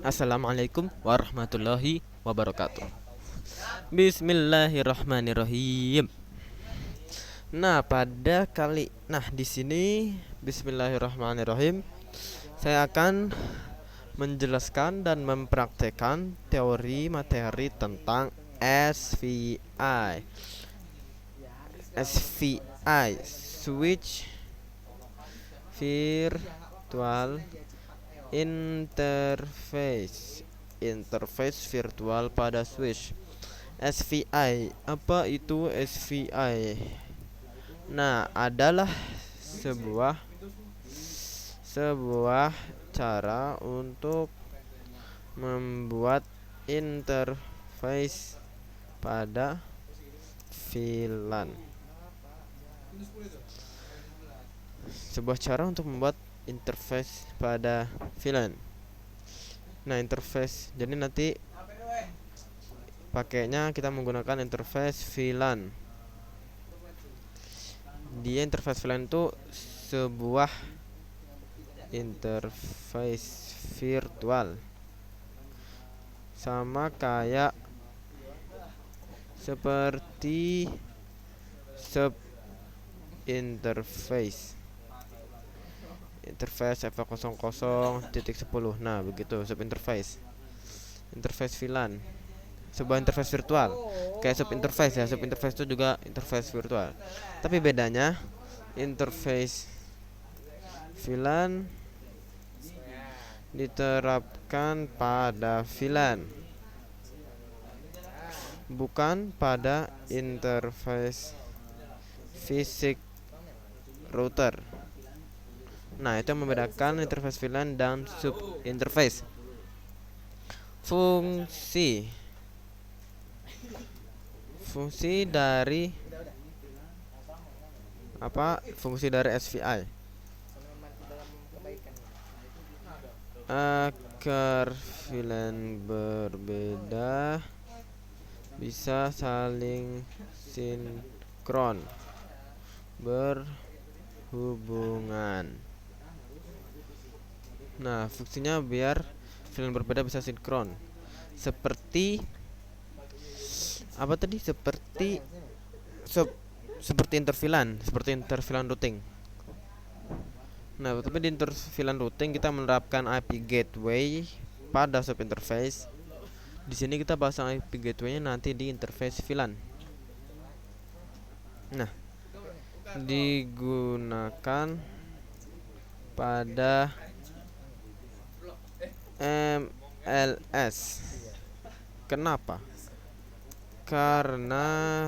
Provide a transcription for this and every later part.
Assalamualaikum warahmatullahi wabarakatuh. Bismillahirrahmanirrahim. Di sini Bismillahirrahmanirrahim. Saya akan menjelaskan dan mempraktekkan teori materi tentang SVI. SVI, Switch Virtual Interface. Interface virtual pada switch. SVI, apa itu SVI? Nah, adalah sebuah sebuah cara untuk membuat interface pada VLAN. Sebuah cara untuk membuat interface pada VLAN. Nah, interface. Jadi nanti pakainya kita menggunakan interface VLAN. Dia interface VLAN itu sebuah interface virtual, sama kayak seperti sub interface F00.10. Nah, begitu sub interface VLAN, sebuah interface virtual kayak sub interface ya. Sub interface itu juga interface virtual, tapi bedanya interface VLAN diterapkan pada VLAN, bukan pada interface fisik router. Nah, itu yang membedakan interface VLAN dan sub interface. Fungsi dari SVI agar VLAN berbeda bisa saling sinkron berhubungan. Nah, fungsinya biar VLAN berbeda bisa sinkron. Seperti apa tadi? Seperti interVLAN routing. Nah, tapi di interVLAN routing kita menerapkan IP gateway pada sub interface. Di sini kita pasang IP gateway-nya nanti di interface VLAN. Nah, digunakan pada MLS. Kenapa? Karena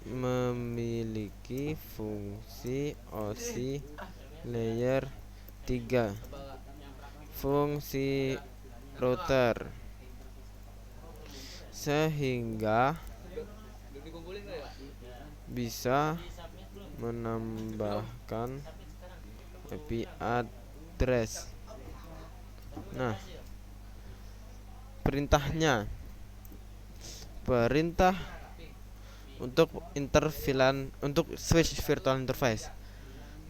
memiliki fungsi OSI layer 3, fungsi router, sehingga bisa menambahkan IP address. Nah, perintah untuk untuk switch virtual interface.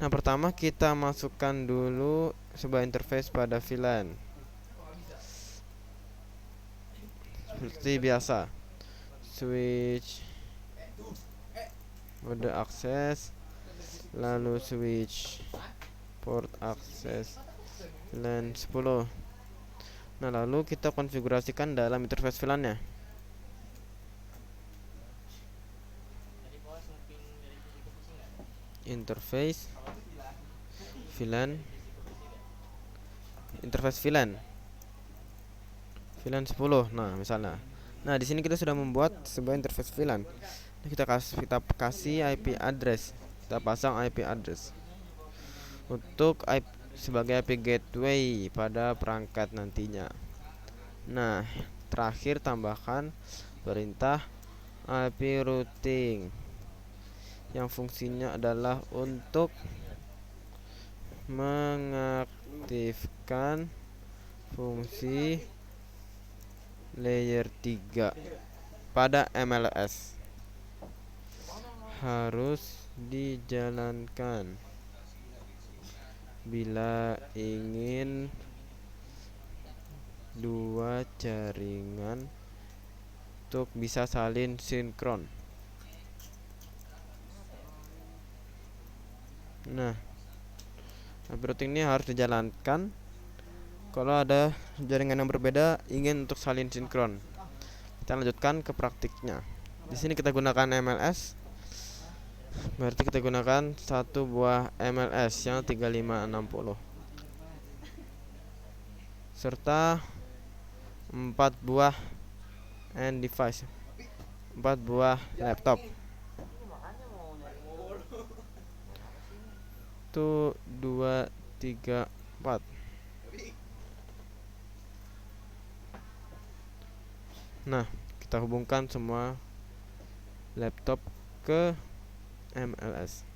Nah, pertama kita masukkan dulu sebuah interface pada VLAN seperti biasa. Switch mode akses, lalu switch port akses LAN 10. Nah, lalu kita konfigurasikan dalam interface VLAN-nya. Interface VLAN 10. Nah, misalnya. Nah, di sini kita sudah membuat sebuah interface VLAN. Kita kasih IP address. Kita pasang IP address untuk sebagai IP gateway pada perangkat nantinya. Nah, terakhir tambahkan perintah IP routing yang fungsinya adalah untuk mengaktifkan fungsi layer 3 pada MLS. Harus dijalankan bila ingin dua jaringan untuk bisa saling sinkron. Nah, IP routing ini harus dijalankan kalau ada jaringan yang berbeda ingin untuk saling sinkron. Kita lanjutkan ke praktiknya. Di sini kita gunakan MLS. Berarti kita gunakan satu buah MLS yang 3560 serta 4 buah end device, 4 buah laptop. Itu 2 3 4. Nah, kita hubungkan semua laptop ke MLS.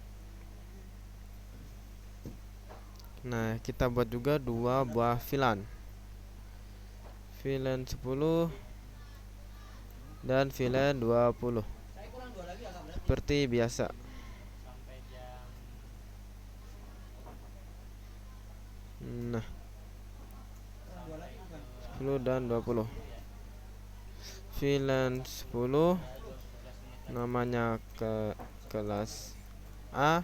Nah, kita buat juga 2 buah VLAN. VLAN 10 dan VLAN 20. Seperti biasa. Nah, 10 dan 20. VLAN 10 namanya ke kelas A,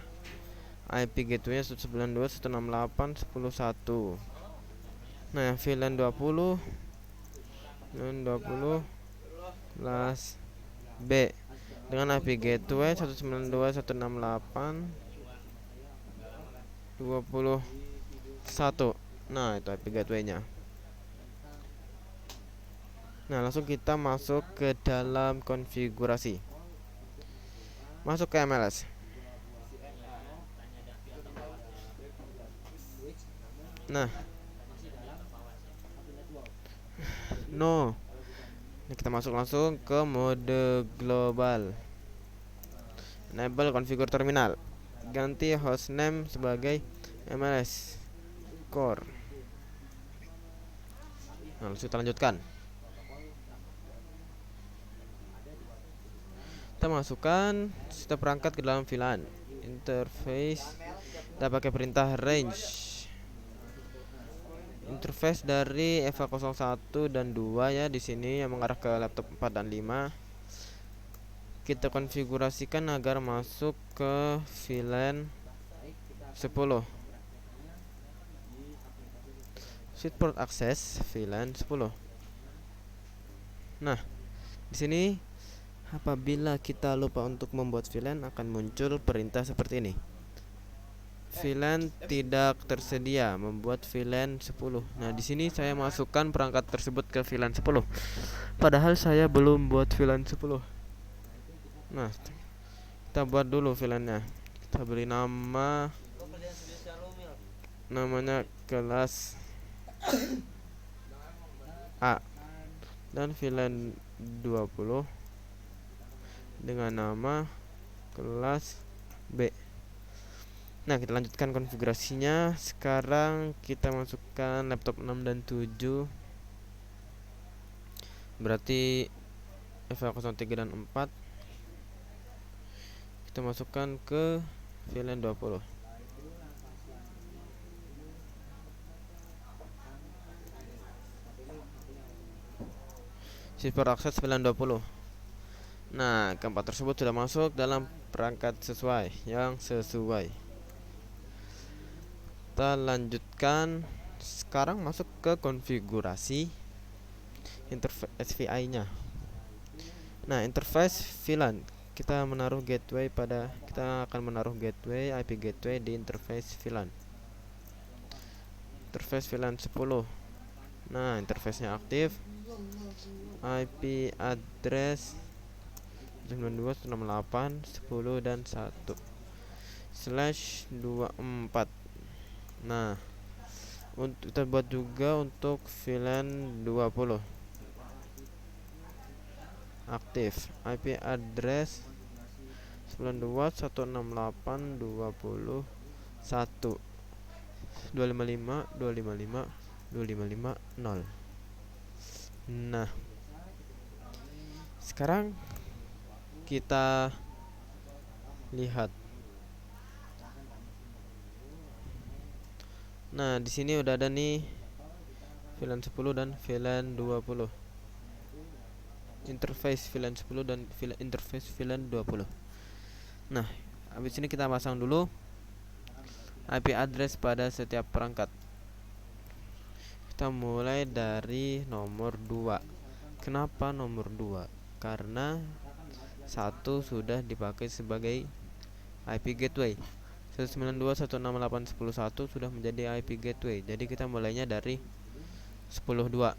IP gateway 192.168.10.1. Nah, VLAN 20 kelas B dengan IP gateway 192.168.20.1. Nah, itu IP gateway-nya. Nah, langsung kita masuk ke dalam konfigurasi. Masuk ke MLS. Nah, Ini kita masuk langsung ke mode global. Enable configure terminal. Ganti hostname sebagai MLS core. Nah, langsung kita lanjutkan. Kita masukkan setiap perangkat ke dalam VLAN. Interface kita pakai perintah range. Interface dari EVA 01 dan 2 ya di sini yang mengarah ke laptop 4 dan 5. Kita konfigurasikan agar masuk ke VLAN 10. Switchport access VLAN 10. Nah, di sini apabila kita lupa untuk membuat VLAN akan muncul perintah seperti ini. VLAN tidak tersedia, membuat VLAN 10. Nah, di sini saya masukkan perangkat tersebut ke VLAN 10. Padahal saya belum buat VLAN 10. Nah, kita buat dulu VLAN-nya. Kita beri namanya kelas A dan VLAN 20 dengan nama kelas B. Nah, kita lanjutkan konfigurasinya. Sekarang kita masukkan laptop 6 dan 7. Berarti EVA 03 dan 4. Kita masukkan ke VLAN 20. Switchport access VLAN 20. Nah, keempat tersebut sudah masuk dalam perangkat yang sesuai. Kita lanjutkan. Sekarang masuk ke konfigurasi interface SVI-nya. Nah, interface VLAN kita akan menaruh gateway IP gateway di interface VLAN. Interface VLAN 10. Nah, interface-nya aktif. IP address 92.168.10 dan 1/24. Nah, untuk kita buat juga untuk VLAN 20 aktif. IP address 92.168.21.255.255.255.0. Nah, sekarang kita lihat Nah, di sini udah ada nih VLAN 10 dan VLAN 20. Interface VLAN 10 dan interface VLAN 20. Nah, habis ini kita pasang dulu IP address pada setiap perangkat. Kita mulai dari nomor 2. Kenapa nomor 2? Karena 1 sudah dipakai sebagai IP gateway. 192.168.10.1 sudah menjadi IP gateway. Jadi kita mulainya dari 10.2. 10.2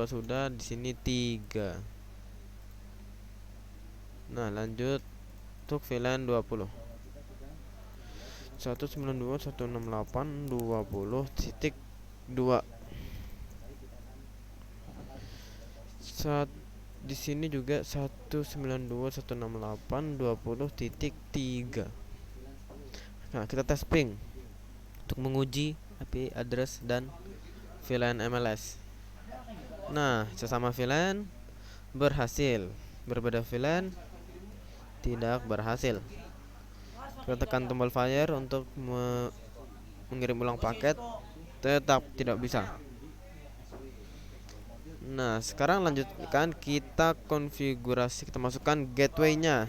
sudah, di sini 3. Nah, lanjut untuk VLAN 20. 192.168.20.2. Di sini juga 192.168.20.3. Nah, kita tes ping untuk menguji IP address dan VLAN MLS. Nah, sesama VLAN berhasil, berbeda VLAN tidak berhasil. Kita tekan tombol fire untuk mengirim ulang paket, tetap tidak bisa. Nah, sekarang lanjutkan kita konfigurasi, kita masukkan gateway-nya.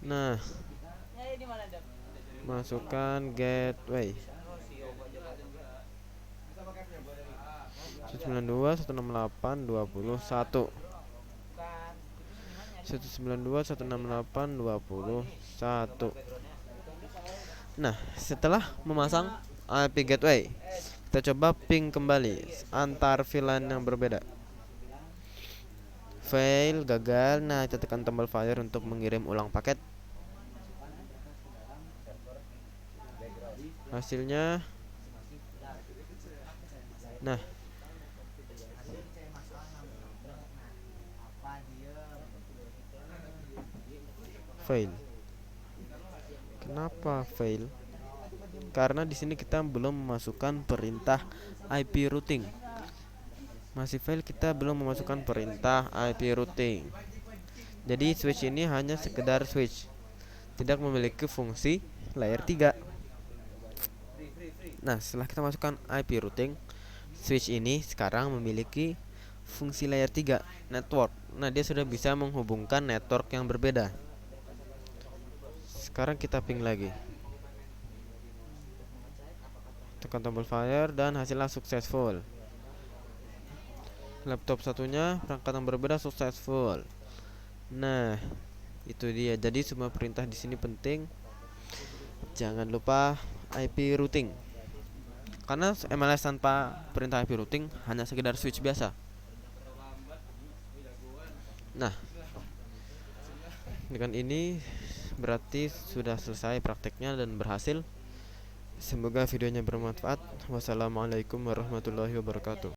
Nah, masukkan gateway 192.168.20.1. 192.168.20.1. Nah, setelah memasang IP gateway, kita coba ping kembali antar VLAN yang berbeda. Fail, gagal. Nah, kita tekan tombol fire untuk mengirim ulang paket. Hasilnya, nah, fail. Kenapa fail? Karena di sini kita belum memasukkan perintah IP routing. Masih fail, kita belum memasukkan perintah IP routing. Jadi switch ini hanya sekedar switch, tidak memiliki fungsi layer 3. Nah, setelah kita masukkan IP routing, switch ini sekarang memiliki fungsi layer 3, network. Nah, dia sudah bisa menghubungkan network yang berbeda. Sekarang kita ping lagi, tekan tombol fire dan hasilnya successful. Laptop satunya, perangkat yang berbeda, successful. Nah, itu dia. Jadi semua perintah di sini penting. Jangan lupa IP routing. Karena MLS tanpa perintah IP routing hanya sekedar switch biasa. Nah, dengan ini berarti sudah selesai prakteknya dan berhasil. Semoga videonya bermanfaat. Wassalamualaikum warahmatullahi wabarakatuh.